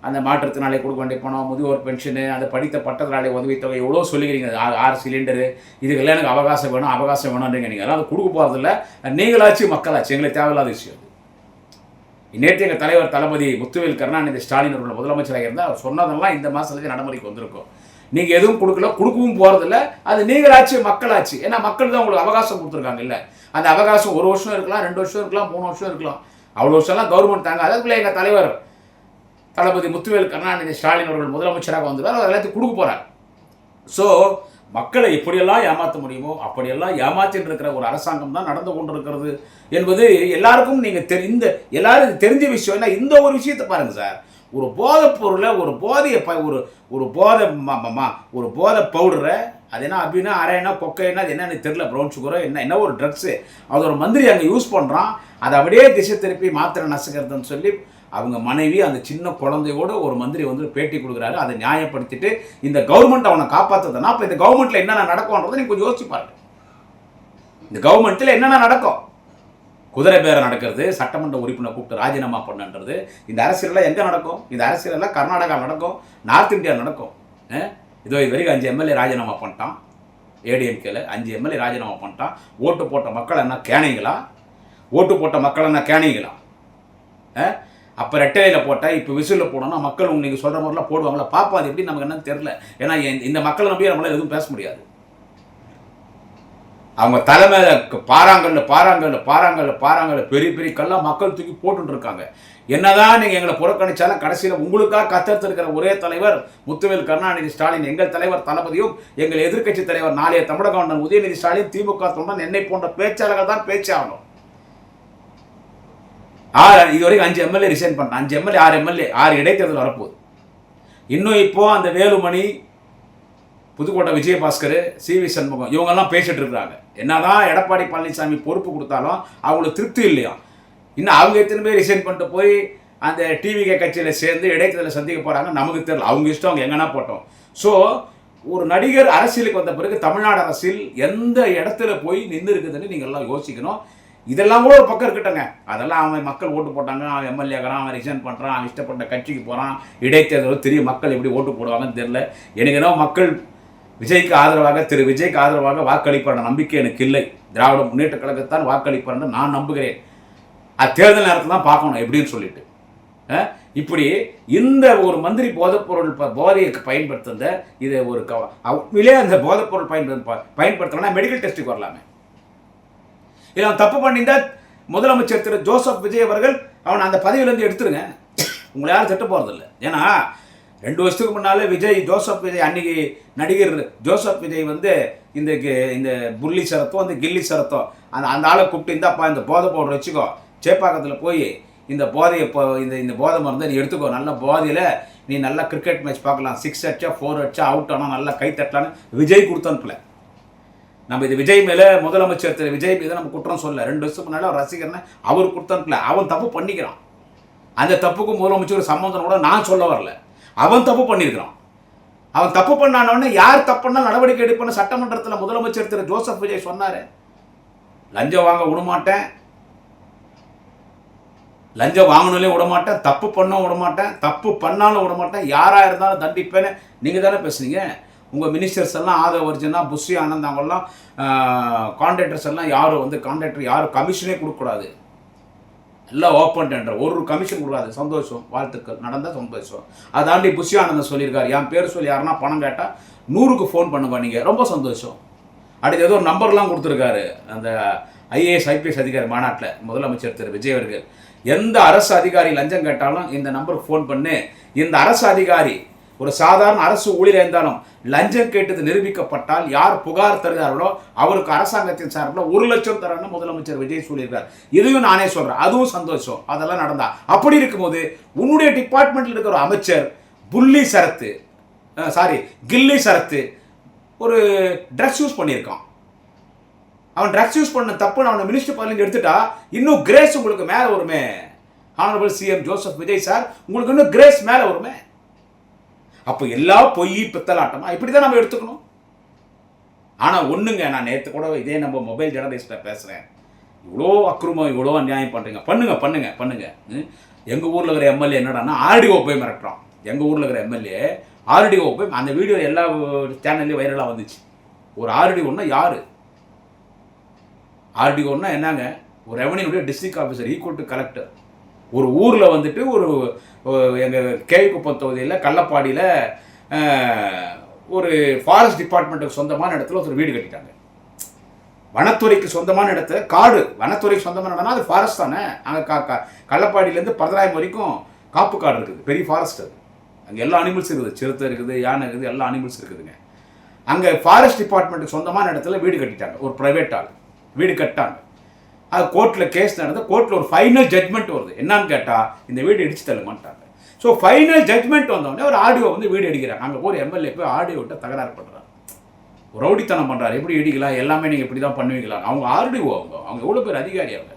அந்த மாற்றுத்திறனாளி கொடுக்க வேண்டிய பணம், முதியோர் பென்ஷனு, அந்த படித்த பட்டத்தினாலே உதவித்தொகை எவ்வளோ சொல்லிக்கிறீங்க. 6 சிலிண்டரு, இதுக்கெல்லாம் எனக்கு அவகாசம் வேணும்ன்றீங்க. நீங்கள் எல்லாம் கொடுக்க போகிறதில்ல. நீங்களாச்சு மக்களாச்சு, எங்களுக்கு தேவையில்லாத விஷயம். நேற்று எங்கள் தலைவர் தளபதி முத்துவேல் கருணாநிதி ஸ்டாலின் அவர்கள் முதலமைச்சராக இருந்தால் அவர் சொன்னதெல்லாம் இந்த மாதத்துலேயே நடைமுறைக்கு வந்திருக்கும். நீங்கள் எதுவும் கொடுக்கவும் போகிறதில்ல. அது நீங்களாச்சு மக்களாச்சு. ஏன்னா மக்கள் தான் உங்களுக்கு அவகாசம் கொடுத்துருக்காங்க. இல்லை, அந்த அவகாசம் 1 வருஷம் இருக்கலாம், 2 வருஷம் இருக்கலாம், 3 வருஷம் இருக்கலாம். அவ்வளோ வருஷம்லாம் கவர்மெண்ட் தாங்க. அதுக்குள்ளே எங்கள் தலைவர் தளபதி முத்துவேல் கருணாநிதி ஸ்டாலின் அவர்கள் முதலமைச்சராக வந்துடுவார். அவர் எல்லாத்தையும் கொடுக்க போகிறார். ஸோ மக்களை எப்படியெல்லாம் ஏமாற்ற முடியுமோ அப்படியெல்லாம் ஏமாற்றிட்டு இருக்கிற ஒரு அரசாங்கம் தான் நடந்து கொண்டிருக்கிறது என்பது எல்லாருக்கும் நீங்கள் இந்த எல்லாரும் தெரிஞ்ச விஷயம். ஏன்னா இந்த ஒரு விஷயத்தை பாருங்கள் சார், ஒரு போதைப் பொருளை ஒரு போதையை ஒரு போதை பவுடரை அது என்ன அப்படின்னா அரைனா கொக்கைன்னா அது என்னன்னு தெரியல, ப்ரௌன் சுகரோ என்ன ஒரு ட்ரக்ஸு, அது ஒரு மந்திரி அங்கே யூஸ் பண்ணுறான். அதை அப்படியே திசை திருப்பி மாத்திரை நசுக்கிறதுன்னு சொல்லி அவங்க மனைவி அந்த சின்ன குழந்தையோடு ஒரு மந்திரி வந்து பேட்டி கொடுக்குறாரு. அதை நியாயப்படுத்திட்டு இந்த கவர்மெண்ட் அவனை காப்பாற்றுதுன்னா அப்போ இந்த கவர்மெண்ட்டில் என்னென்ன நடக்கும்ன்றதை நீங்கள் கொஞ்சம் யோசிச்சு பாருங்க. இந்த கவர்மெண்ட்டில் என்னென்ன நடக்கும்? குதிரை பேரம் நடக்கிறது, சட்டமன்ற உறுப்பினர் கூப்பிட்டு ராஜினாமா பண்ணுன்றது, இந்த அரசியலெல்லாம் எங்கே நடக்கும்? இந்த அரசியலெல்லாம் கர்நாடகா நடக்கும், நார்த் இந்தியா நடக்கும். இதோ இது வரைக்கும் 5 எம்எல்ஏ ராஜினாமா பண்ணிட்டான். ஏடிஎம்கேல 5 எம்எல்ஏ ராஜினாமா பண்ணிட்டான். ஓட்டு போட்ட மக்கள் என்ன கேனீங்களா? ஓட்டு போட்ட மக்கள் என்ன கேனீங்களா? அப்போ ரெட்டையில் போட்டால் இப்போ விசிலில் போடணும்னா மக்கள் நீங்கள் சொல்கிற மாதிரிலாம் போடுவாங்களா? பாப்பா அது எப்படி நமக்கு என்னன்னு தெரில. ஏன்னா இந்த மக்களை நம்பி நம்மளால் எதுவும் பேச முடியாது. அவங்க தலைமையில பாறாங்கல்ல பெரிய பெரிய கல்லாம் மக்கள் தூக்கி போட்டுட்டு இருக்காங்க. என்னதான் நீங்கள் எங்களை புறக்கணிச்சாலும் கடைசியில் உங்களுக்காக கத்தெடுத்திருக்கிற ஒரே தலைவர் முத்துவேல் கருணாநிதி ஸ்டாலின், எங்கள் தலைவர் தளபதியும் எங்கள் எதிர்க்கட்சி தலைவர் நாளைய தமிழக ஆளுநர் உதயநிதி ஸ்டாலின், திமுக தொண்டன் என்னை போன்ற பேச்சாளர்கள் தான் பேச்சாகணும். இதுவரைக்கும் 5 எம்எல்ஏ ரிசைன் பண்ணான். 5 எம்எல்ஏ 6 எம்எல்ஏ 6 இடைத்தேர்தல் வரப்போகுது. இன்னும் இப்போ அந்த வேலுமணி, புதுக்கோட்டை விஜயபாஸ்கர், சிவி சண்முகம் இவங்கெல்லாம் பேசிட்டு இருக்கிறாங்க. என்னதான் எடப்பாடி பழனிசாமி பொறுப்பு கொடுத்தாலும் அவங்களுக்கு திருப்தி இல்லையா. இன்னும் அவங்க எத்தனை பேர் ரிசைன் பண்ணிட்டு போய் அந்த டிவிகே கட்சியில் சேர்ந்து இடைத்தேர்தலை சந்திக்க போகிறாங்க நமக்கு தெரியல. அவங்க இஷ்டம், அவங்க எங்கன்னா போட்டோம். ஸோ ஒரு நடிகர் அரசியலுக்கு வந்த பிறகு தமிழ்நாடு அரசியல் எந்த இடத்துல போய் நின்று இருக்குதுன்னு நீங்கள் எல்லாம் யோசிக்கணும். இதெல்லாம் கூட ஒரு பக்கம் இருக்கட்டங்க. அதெல்லாம் அவன் மக்கள் ஓட்டு போட்டாங்க, அவன் எம்எல்ஏக்கிறான், அவன் ரிசைன் பண்ணுறான், அவன் இஷ்டப்பட்ட கட்சிக்கு போகிறான், இடைத்தேர்தல் தெரியும் மக்கள் எப்படி ஓட்டு போடுவாங்கன்னு தெரியல. எனக்கு என்ன மக்கள் விஜய்க்கு ஆதரவாக விஜய்க்கு ஆதரவாக வாக்களிப்பான நம்பிக்கை எனக்கு இல்லை. திராவிட முன்னேற்ற கழகத்தான் வாக்களிப்பான்னு நான் நம்புகிறேன். அது தேர்தல் நேரத்தில் தான் பார்க்கணும் எப்படின்னு சொல்லிட்டு. இப்படி இந்த ஒரு மந்திரி போதைப்பொருள் போதையை பயன்படுத்துந்த இதை ஒரு உண்மையிலே அந்த போதைப்பொருள் பயன்படுத்தலைன்னா மெடிக்கல் டெஸ்ட்டுக்கு வரலாமே. இல்லை அவன் தப்பு பண்ணியிருந்தா முதலமைச்சர் திரு ஜோசப் விஜய் அவர்கள் அவன் அந்த பதவியிலேருந்து எடுத்துருங்க. உங்களை யாரும் திட்ட போகிறதில்ல. ஏன்னா 2 வருஷத்துக்கு முன்னாலே ஜோசப் விஜய் அன்னைக்கு நடிகர் ஜோசப் விஜய் வந்து இந்த புள்ளி சரத்தோ அந்த கில்லி சரத்தோ அந்த ஆளை கூப்பிட்டு இந்தாப்பா இந்த போதை பவுடர் வச்சுக்கோ, சேப்பாக்கத்தில் போய் இந்த போதையை இந்த போதை மருந்து நீ எடுத்துக்கோ, நல்ல போதையில் நீ நல்லா கிரிக்கெட் மேட்ச் பார்க்கலாம், 6 அடிச்சா 4 அடிச்சா அவுட் ஆனால் நல்லா கை தட்டலான்னு விஜய் கொடுத்தனுப்பல. நம்ம இது விஜய் மேலே முதலமைச்சர் திரு விஜய் மீது நம்ம குற்றம் சொல்ல. 2 வருஷத்துக்கு முன்னாடி அவர் ரசிகர்னு அவர் கொடுத்தனுப்பல. அவன் தப்பு பண்ணிக்கிறான். அந்த தப்புக்கு முதலமைச்சர் சம்பந்தம் கூட நான் சொல்ல வரல. அவன் தப்பு பண்ணியிருக்கிறான். அவன் தப்பு பண்ணானவொடனே யார் தப்புன்னா நடவடிக்கை எடுப்பேன்னு சட்டமன்றத்தில் முதலமைச்சர் திரு ஜோசப் விஜய் சொன்னார். லஞ்சம் வாங்க விடமாட்டேன், லஞ்சம் வாங்கணும்லேயும் விடமாட்டேன், தப்பு பண்ணவும் விடமாட்டேன், தப்பு பண்ணாலும் விடமாட்டேன், யாராக இருந்தாலும் தண்டிப்பேன்னு நீங்கள் தானே பேசுனீங்க. உங்கள் மினிஸ்டர்ஸ் எல்லாம் ஆதவ அர்ஜுனா, புஸ்ரி ஆனந்த் அவங்கெல்லாம் கான்ட்ராக்டர்ஸ் எல்லாம் யாரும் கான்ட்ராக்டர் யாரும் கமிஷனே கொடுக்கக்கூடாது, எல்லாம் ஓப்பன் டெண்டர், ஒரு கமிஷன் கொடுக்காது. சந்தோஷம், வாழ்த்துக்கள், நடந்தால் சந்தோஷம். அதை தாண்டி புஷி ஆனந்தன் சொல்லியிருக்காரு, என் பேர் சொல்லி யாருன்னா பணம் கேட்டால் 100க்கு ஃபோன் பண்ணுங்க நீங்கள், ரொம்ப சந்தோஷம். அடுத்து ஏதோ ஒரு நம்பர்லாம் கொடுத்துருக்காரு அந்த IAS IPS அதிகாரி மாநாட்டில் முதலமைச்சர் திரு விஜய் அவர்கள். எந்த அரசு அதிகாரி லஞ்சம் கேட்டாலும் இந்த நம்பருக்கு ஃபோன் பண்ணு. இந்த அரசு அதிகாரி ஒரு சாதாரண அரசு ஊழியர் இருந்தாலும் லஞ்சம் கேட்டது நிரூபிக்கப்பட்டால் யார் புகார் தருகிறார்களோ அவருக்கு அரசாங்கத்தின் சார்பில் 1 லட்சம் தரணும்னு முதலமைச்சர் விஜய் சொல்லியிருக்கார். இதையும் நானே சொல்கிறேன், அதுவும் சந்தோஷம். அதெல்லாம் நடந்தா அப்படி இருக்கும்போது உன்னுடைய டிபார்ட்மெண்ட்டில் இருக்கிற ஒரு அமைச்சர் கில்லி சரத்து ஒரு ட்ரக்ஸ் யூஸ் பண்ணியிருக்கான். அவன் ட்ரக்ஸ் யூஸ் பண்ண தப்புன்னு அவனை மினிஸ்டர் பதவியிலிருந்து எடுத்துட்டா இன்னும் கிரேஸ் உங்களுக்கு மேலே வருமே. Honourable CM Joseph Vijay sir, உங்களுக்கு இன்னும் கிரேஸ் மேலே வருமே. அப்போ எல்லா பொய் பித்தலாட்டமா இப்படி தான் நம்ம எடுத்துக்கணும். ஆனால் ஒன்றுங்க, நான் நேற்று கூட இதே நம்ம மொபைல் ஜெனரேஷனில் பேசுகிறேன். இவ்வளோ அக்ரமம், இவ்வளோ அநியாயம் பண்ணுறீங்க, பண்ணுங்க. எங்கள் ஊரில் இருக்கிற எம்எல்ஏ என்னடான்னா ஆர்டிஓ போய் மிரட்டுறான். எங்கள் ஊரில் இருக்கிற எம்எல்ஏ ஆர்டிஓ போய், அந்த வீடியோ எல்லா சேனல்லையும் வைரலாக வந்துச்சு. ஒரு ஆர்டிஓன்னா யார்? ஆர்டிஓன்னா என்னங்க, ஒரு ரெவன்யூடைய district officer, equal to collector. ஒரு ஊரில் வந்துட்டு ஒரு எங்கள் கேவிக்குப்பம் தொகுதியில் கள்ளப்பாடியில் ஒரு ஃபாரஸ்ட் டிபார்ட்மெண்ட்டுக்கு சொந்தமான இடத்துல ஒரு வீடு கட்டிட்டாங்க. வனத்துறைக்கு சொந்தமான இடத்துல காடு, வனத்துறைக்கு சொந்தமான இடம்னா அது ஃபாரஸ்ட் தானே. அங்கே கள்ளப்பாடியிலேருந்து பரதராயம் வரைக்கும் காப்பு காடு இருக்குது, பெரிய ஃபாரஸ்ட் அது. அங்கே எல்லா அனிமல்ஸ் இருக்குது, சிறுத்தை இருக்குது, யானை இருக்குது, எல்லா அனிமல்ஸ் இருக்குதுங்க. அங்கே ஃபாரஸ்ட் டிபார்ட்மெண்ட்டுக்கு சொந்தமான இடத்துல வீடு கட்டிட்டாங்க, ஒரு ப்ரைவேட் ஆள் வீடு கட்டாங்க. அது கோர்ட்டில் கேஸ் நடந்து கோர்ட்டில் ஒரு ஃபைனல் ஜட்மெண்ட் வருது. என்னன்னு கேட்டால் இந்த வீடு இடிச்சு தள்ளுமான்ட்டாங்க. ஸோ ஃபைனல் ஜட்மெண்ட் வந்தோடனே ஒரு ஆடியோ வந்து வீடு அடிக்கிறாங்க. அங்கே போய் எம்எல்ஏ போய் ஆடியோ விட்டு தகராறு பண்ணுறாங்க, ரவுடித்தனம் பண்ணுறாரு. எப்படி இடிக்கலாம், எல்லாமே நீங்கள் இப்படி தான் பண்ணுவீங்களா? அவங்க ஆர்டிஓ, அவங்க எவ்வளோ பேர் அதிகாரி அவங்க.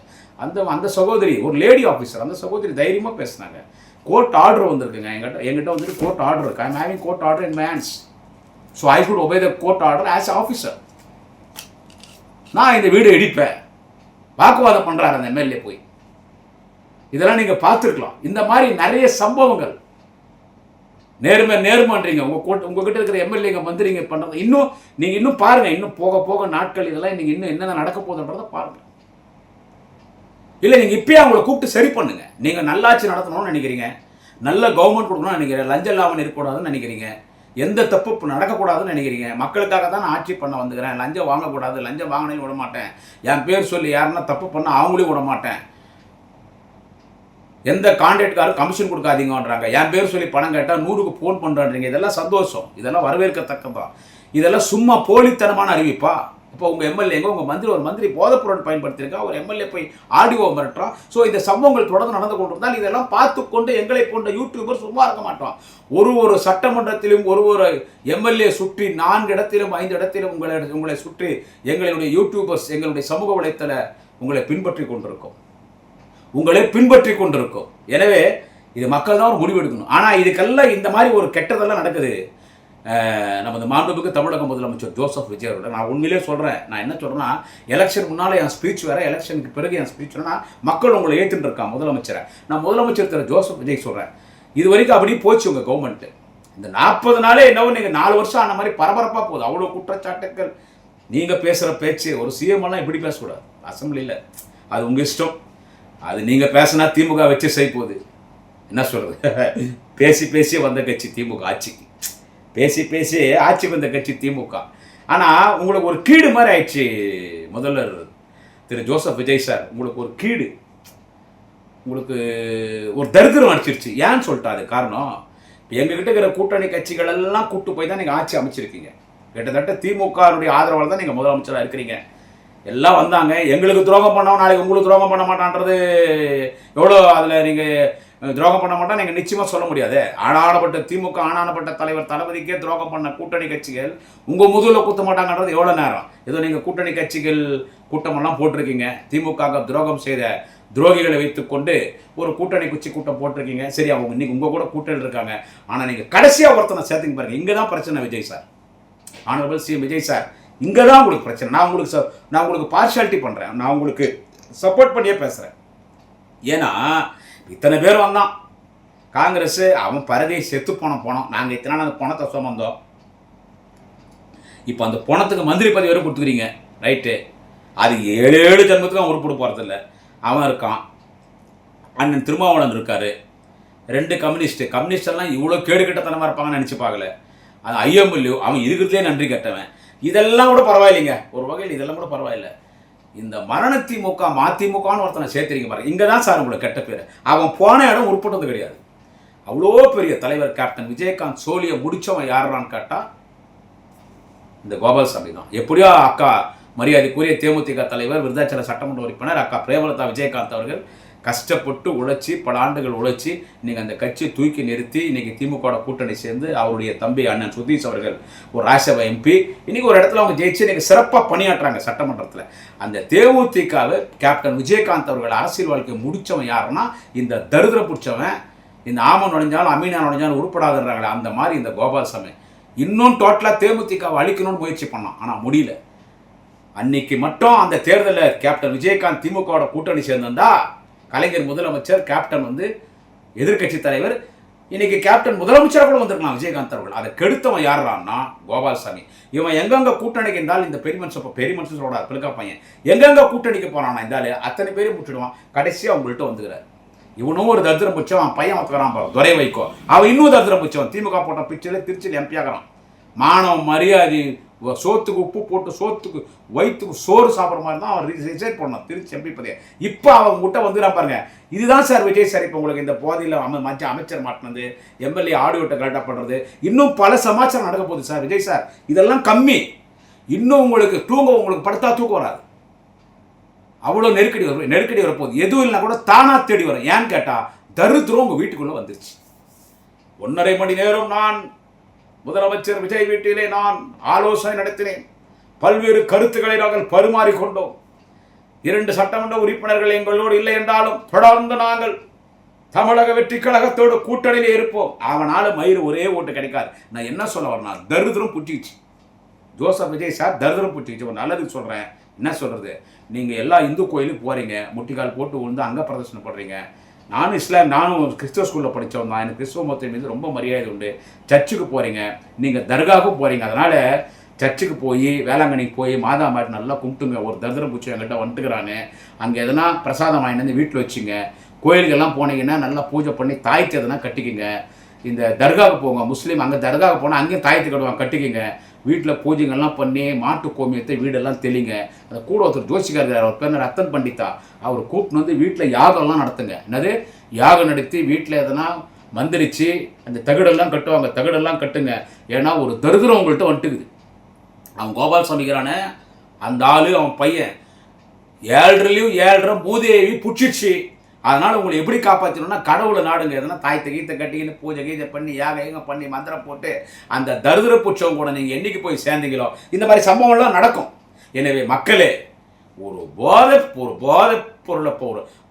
அந்த சகோதரி ஒரு லேடி ஆஃபீஸர், அந்த சகோதரி தைரியமாக பேசினாங்க. கோர்ட் ஆர்டர் வந்திருக்குங்க எங்கிட்ட வந்துட்டு கோர்ட் ஆர்டர் இருக்கு. I'm having court order in my hands, so I could obey the court order as officer. நான் இந்த வீடு இடிப்பேன். வாக்குவாதம் பண்ணுறாரு அந்த எம்எல்ஏ போய். இதெல்லாம் நீங்கள் பார்த்துருக்கலாம். இந்த மாதிரி நிறைய சம்பவங்கள். நேர்மன்றீங்க உங்ககிட்ட இருக்கிற எம்எல்ஏங்க மந்திரிங்க பண்ணுறது. நீங்கள் இன்னும் பாருங்கள், இன்னும் போக போக நாட்கள் இதெல்லாம் நீங்கள் இன்னும் என்னென்ன நடக்க போகுதுன்றதை பாருங்கள். இல்லை நீங்கள் இப்பயே அவங்கள கூப்பிட்டு சரி பண்ணுங்க. நீங்கள் நல்லாட்சி நடத்தணும்னு நினைக்கிறீங்க, நல்ல கவர்மெண்ட் கொடுக்கணும்னு நினைக்கிறீங்க, லஞ்சம் இல்லாமல் இருக்கக்கூடாதுன்னு நினைக்கிறீங்க, எந்த தப்பு நடக்கக்கூடாதுன்னு நினைக்கிறீங்க. மக்களுக்காக தான் நான் ஆட்சி பண்ண வந்துக்கிறேன், லஞ்சம் வாங்கக்கூடாது, லஞ்சம் வாங்கினேன்னு விட மாட்டேன், என் பேர் சொல்லி யாருன்னா தப்பு பண்ணால் அவங்களையும் விட மாட்டேன், எந்த கான்ட்ராக்ட்காரும் கமிஷன் கொடுக்காதீங்கன்றாங்க, என் பேர் சொல்லி பணம் கேட்டால் 100க்கு ஃபோன் பண்ணுறீங்க. இதெல்லாம் சந்தோஷம், இதெல்லாம் வரவேற்கத்தக்கதான். இதெல்லாம் சும்மா போலித்தனமான அறிவிப்பா? இப்போ உங்கள் எம்எல்ஏங்க, உங்கள் ஒரு மந்திரி போதைப்பொருள் பயன்படுத்தியிருக்கா, ஒரு எம்எல்ஏ போய் ஆடியோ மிரட்டுறான். ஸோ இந்த சம்பவங்கள் தொடர்ந்து நடந்து கொண்டிருந்தால் இதெல்லாம் பார்த்து கொண்டு எங்களை போன்ற யூடியூபர் சும்மா இருக்க மாட்டோம். ஒரு சட்டமன்றத்திலும் ஒரு எம்எல்ஏ சுற்றி 4 இடத்திலும் 5 இடத்திலும் உங்களை சுற்றி எங்களுடைய யூடியூபர்ஸ், எங்களுடைய சமூக வலைத்தள உங்களை பின்பற்றி கொண்டிருக்கும். எனவே இது மக்கள் தான் ஒரு முடிவு எடுக்கணும். ஆனால் இதுக்கெல்லாம் இந்த மாதிரி ஒரு கெட்டதெல்லாம் நடக்குது. நமது மாண்புமிகு தமிழக முதலமைச்சர் ஜோசப் விஜய் அவரோட நான் உண்மையிலே சொல்கிறேன். நான் என்ன சொல்கிறேன்னா, எலெக்ஷன் முன்னால் என் ஸ்பீச் வேறு, எலெக்ஷனுக்கு பிறகு என் ஸ்பீச் வேறு. மக்கள் உங்களை ஏற்றுன்னு இருக்கான் முதலமைச்சரை. நான் முதலமைச்சர் திரு ஜோசப் விஜய் சொல்கிறேன், இது வரைக்கும் அப்படி போச்சு உங்கள் கவர்மெண்ட்டு. இந்த 40 நாளே என்னவோ நீங்கள் 4 வருஷம் ஆன மாதிரி பரபரப்பாக போகுது. அவ்வளோ குற்றச்சாட்டுக்கள். நீங்கள் பேசுகிற பேச்சு ஒரு சிஎம்எல்லாம் இப்படி பேசக்கூடாது அசம்பிளியில். அது உங்கள் இஷ்டம். அது நீங்கள் பேசினா திமுக வச்சு செய்ய போகுது. என்ன சொல்கிறது, பேசி வந்த கட்சி திமுக ஆட்சிக்கு, பேசி ஆட்சி வந்த கட்சி திமுக. ஆனால் உங்களுக்கு ஒரு கீடு மாதிரி ஆயிடுச்சு முதல்வர் திரு ஜோசப் விஜய் சார். உங்களுக்கு ஒரு கீடு, உங்களுக்கு ஒரு தரித்திரம் அடிச்சிருச்சு. ஏன்னு சொல்லிட்டா அது காரணம், இப்போ எங்ககிட்ட இருக்கிற கூட்டணி கட்சிகள் எல்லாம் கூட்டு போய் தான் நீங்கள் ஆட்சி அமைச்சிருக்கீங்க. கிட்டத்தட்ட திமுகனுடைய ஆதரவால் தான் நீங்கள் முதலமைச்சராக இருக்கிறீங்க. எல்லாம் வந்தாங்க, எங்களுக்கு துரோகம் பண்ணோம், நாளைக்கு உங்களுக்கு துரோகம் பண்ண மாட்டான்றது எவ்வளோ. அதில் நீங்கள் துரோகம் பண்ண மாட்டா நீங்கள் நிச்சயமாக சொல்ல முடியாது. ஆனானப்பட்ட திமுக ஆனானப்பட்ட தலைவர் தளபதிக்கே துரோகம் பண்ண கூட்டணி கட்சிகள் உங்கள் முதுகில் குத்த மாட்டாங்கன்றது எவ்வளோ நேரம். ஏதோ நீங்கள் கூட்டணி கட்சிகள் கூட்டமெல்லாம் போட்டிருக்கீங்க, திமுக துரோகம் செய்த துரோகிகளை வைத்துக்கொண்டு ஒரு கூட்டணி குச்சி கூட்டம் போட்டிருக்கீங்க. சரி, அவங்க இன்னைக்கு உங்கள் கூட கூட்டணி இருக்காங்க. ஆனால் நீங்கள் கடைசியாக ஒருத்தனை சேர்த்துங்க பாருங்க. இங்கே தான் பிரச்சனை Vijay sir, honourable CM Vijay sir. இங்கே தான் உங்களுக்கு பிரச்சனை. நான் உங்களுக்கு பார்ஷாலிட்டி பண்ணுறேன், நான் உங்களுக்கு சப்போர்ட் பண்ணியே பேசுகிறேன். ஏன்னா இத்தனை பேர் வந்தான் காங்கிரஸ், அவன் பரதியை செத்து போனோம். நாங்கள் இத்தனை நாள் அந்த பணத்தை சுமந்தோம். இப்போ அந்த பணத்துக்கு மந்திரி பதவி வரை கொடுத்துக்கிறீங்க, ரைட்டு. அது 7 ஜன்மத்துக்கு அவன் உருப்பிட போகிறதில்ல. அவன் இருக்கான், அண்ணன் திருமாவளவன் இருக்கார், 2 கம்யூனிஸ்டெல்லாம் இவ்வளோ கேடுகட்டத்தனமாக இருப்பாங்கன்னு நினச்சி பார்க்கல. அது ஐஎம்எல்ஏ, அவன் இருக்கிறதுலே நன்றி கட்டவன். இதெல்லாம் கூட பரவாயில்லைங்க, ஒரு வகையில் இதெல்லாம் கூட பரவாயில்லை. இந்த மரண திமுக மதிமுகன்னு ஒருத்தனை சேர்த்துறீங்க பாருங்க, இங்கே தான் சார் உங்களுக்கு கெட்ட பேர். அவன் போன இடம் உருப்பட்டது கிடையாது. அவ்வளோ பெரிய தலைவர் கேப்டன் விஜயகாந்த் சோழியை முடித்தவன் யாரான்னு கேட்டால் இந்த கோபால்சாமி தான். எப்படியோ அக்கா மரியாதைக்குரிய தேமுதிக தலைவர், விருதாச்சல சட்டமன்ற உறுப்பினர் அக்கா பிரேமலதா விஜயகாந்த் அவர்கள் கஷ்டப்பட்டு உழைச்சி, பல ஆண்டுகள் உழைச்சி இன்றைக்கி அந்த கட்சியை தூக்கி நிறுத்தி இன்றைக்கி திமுக கூட்டணி சேர்ந்து அவருடைய தம்பி அண்ணன் சுதீஷ் அவர்கள் ஒரு ராஜ்யசபா எம்பி, இன்றைக்கி ஒரு இடத்துல அவங்க ஜெயிச்சு இன்றைக்கி சிறப்பாக பணியாற்றுறாங்க சட்டமன்றத்தில். அந்த தேமுதிகவை கேப்டன் விஜயகாந்த் அவர்கள் அரசியல் வாழ்க்கையை முடித்தவன் யாருன்னா இந்த தரித்திர பிடிச்சவன். இந்த ஆமன் நுழைஞ்சாலும் அமீனா நுழைஞ்சாலும் உருப்படாதுன்றாங்களே, அந்த மாதிரி இந்த கோபால்சாமி இன்னும் டோட்டலாக தேமுதிகவை அழிக்கணும்னு முயற்சி பண்ணான், ஆனால் முடியல. அன்னைக்கு மட்டும் அந்த தேர்தலில் கேப்டன் விஜயகாந்த் திமுகவோட கூட்டணி சேர்ந்திருந்தா கலைஞர் முதலமைச்சர், கேப்டன் எதிர்கட்சி தலைவர், இன்னைக்கு கேப்டன் முதலமைச்சராக கூட வந்திருக்கலாம் விஜயகாந்த் அவர்கள். அதை கெடுத்தவன் யாரான்னா கோபால்சாமி. இவன் எங்கெங்க கூட்டணிக்கு இருந்தாலும் இந்த பெரிய மனுஷன் சொல்றாரு பிள்ளைக்கா பையன், எங்கெங்க கூட்டணிக்கு போறானா இருந்தாலே அத்தனை பேரும் முடிச்சிடுவான். கடைசியாக அவங்கள்ட்ட வந்துக்கிறார். இவனும் ஒரு தரித்திரம் பிடிச்சவன், அவன் பையன் ஒத்துக்கிறான் பாரு துரை வைக்கோ, அவன் இன்னும் தரித்திரம் பிடிச்சவன். திமுக போட்ட பிச்சில் திருச்சியில் எம்பி ஆகிறான். மானவ மரியாதை சோத்துக்கு உப்பு போட்டு சோத்துக்கு வயிற்றுக்கு சோறு சாப்பிட்ற மாதிரி தான் அவன் ரிசைட் பண்ணான் திருச்சி எம்பி பதவியை. இப்போ அவன் முட்டை வந்துடான் பாருங்க. இதுதான் சார் விஜய் சார் இப்போ உங்களுக்கு இந்த போதையில் அமைச்சர் மாட்டினது, எம்எல்ஏ ஆடியோட்டை கரெக்டாக பண்ணுறது, இன்னும் பல சமாச்சாரம் நடக்க போகுது சார் விஜய் சார். இதெல்லாம் கம்மி. இன்னும் உங்களுக்கு உங்களுக்கு படுத்தா தூக்கம் வராது. அவ்வளோ நெருக்கடி வரப்போகுது. எதுவும் இல்லைனா கூட தானா தேடி வரும். ஏன்னு கேட்டால் தரித்திரம் உங்கள் வீட்டுக்குள்ளே வந்துருச்சு. 1.5 மணி நேரம் நான் முதலமைச்சர் விஜய் வீட்டிலே நான் ஆலோசனை நடத்தினேன். பல்வேறு கருத்துக்களை நாங்கள் பரிமாறிக்கொண்டோம். 2 சட்டமன்ற உறுப்பினர்கள் எங்களோடு இல்லை என்றாலும் தொடர்ந்து நாங்கள் தமிழக வெற்றி கழகத்தோடு கூட்டணியிலே இருப்போம். அவனால மயிறு ஒரே ஓட்டு கிடைக்காது. நான் என்ன சொல்ல வரேன்னா, தரித்திரம் புட்டிச்சு. ஜோசப் விஜய் சார் தரித்திரம் புட்டிச்சு. ஒரு நல்லதுக்கு சொல்கிறேன். என்ன சொல்கிறது, நீங்கள் எல்லா இந்து கோயிலுக்கு போகிறீங்க, முட்டிக்கால் போட்டு விழுந்து அங்கே பிரதர்ஷனம் பண்ணுறீங்க. நானும் கிறிஸ்துவ ஸ்கூலில் படித்தவன் தான். எனக்கு கிறிஸ்துவ மதத்தின் மீது ரொம்ப மரியாதை உண்டு. சர்ச்சுக்கு போகிறீங்க, நீங்கள் தர்காவுக்கும் போகிறீங்க. அதனால் சர்ச்சுக்கு போய் வேளாங்கண்ணிக்கு போய் மாதா மாட்டு நல்லா கும்பிட்டுங்க. ஒரு தரித்திரம் பூச்சி என்கிட்ட வந்துட்டுக்கிறானு, அங்கே எதனா பிரசாதம் வாங்கிட்டு வந்து வீட்டில் வச்சுங்க. கோயிலுக்கெல்லாம் போனீங்கன்னா நல்லா பூஜை பண்ணி தாய்த்து எதனா கட்டிக்குங்க. இந்த தர்காவுக்கு போங்க, முஸ்லீம் அங்கே தர்காவுக்கு போனால் அங்கேயும் தாய்த்து கட்டுவாங்க, கட்டிக்குங்க. வீட்டில் பூஜைகள்லாம் பண்ணி மாட்டு கோமியத்தை வீடெல்லாம் தெளிங்க. அதை கூட ஒருத்தர் ஜோசிக்கார், அவர் பேர் ரத்தன் பண்டிதா, அவர் கூப்பிட்டு வந்து வீட்டில் யாகம்லாம் நடத்துங்க. என்னது யாகம் நடத்தி வீட்டில் எதனா மந்திரிச்சு அந்த தகடெல்லாம் கட்டுவாங்க. தகடெல்லாம் கட்டுங்க. ஏன்னா ஒரு தரித்திரம் உங்கள்கிட்ட வந்துட்டுக்குது. அவன் கோபாலசாமிக்கிறானே அந்த ஆளு, அவன் பையன் 7 மூதேவி புடிச்சிடுச்சு. அதனால் உங்களை எப்படி காப்பாற்றணும்னா கடவுளை நாடுங்க. எதனா தாய்த்தை கீத்தை கட்டிக்கின்னு பூஜை கீதை பண்ணி யாகம் பண்ணி மந்திரம் போட்டு அந்த தரித்திர புட்சம் கூட நீங்கள் என்னைக்கு போய் சேர்ந்தீங்களோ இந்த மாதிரி சம்பவம்லாம் நடக்கும். எனவே மக்களே, ஒரு போதை பொருளை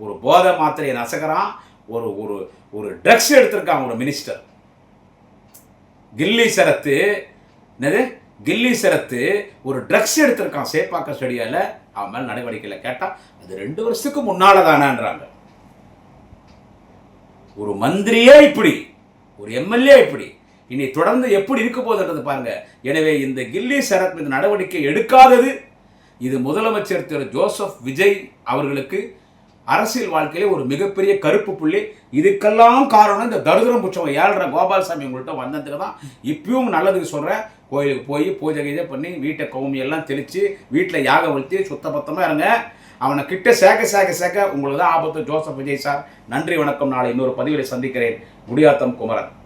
ஒரு போதை மாத்திரையை நசக்கிறான், ஒரு ஒரு ஒரு ட்ரக்ஸ் எடுத்திருக்கான் ஒரு மினிஸ்டர். கில்லி சரத்து ஒரு ட்ரக்ஸ் எடுத்திருக்கான் சேப்பாக்க ஸ்டேடியாவில். அவன் மேலே நடவடிக்கையில் கேட்டால் அது 2 வருஷத்துக்கு முன்னால் தானான்றாங்க. ஒரு மந்திரியே இப்படி, ஒரு எம்எல்ஏ இப்படி, இனி தொடர்ந்து எப்படி இருக்க போகுதுன்றது பாருங்க. எனவே இந்த கில்லி சரத் மீது நடவடிக்கை எடுக்காதது இது முதலமைச்சர் திரு ஜோசப் விஜய் அவர்களுக்கு அரசியல் வாழ்க்கையிலே ஒரு மிகப்பெரிய கருப்பு புள்ளி. இதுக்கெல்லாம் காரணம் இந்த தரித்திரம் புச்சம் 7 கோபாலசாமி உங்கள்கிட்ட வந்ததுக்கு தான். இப்பயும் நல்லதுக்கு சொல்கிறேன், கோயிலுக்கு போய் பூஜை கீஜை பண்ணி வீட்டை கவுமியெல்லாம் தெளித்து வீட்டில் யாகம் வளர்த்தி சுத்தபத்தமாக இருங்க. அவனை கிட்ட சேர்க்க உங்களுக்கு தான் ஆபத்து. ஜோசப் விஜய் சார், நன்றி வணக்கம். நாளை இன்னொரு பதிவில் சந்திக்கிறேன். குடியாத்தம் குமரன்.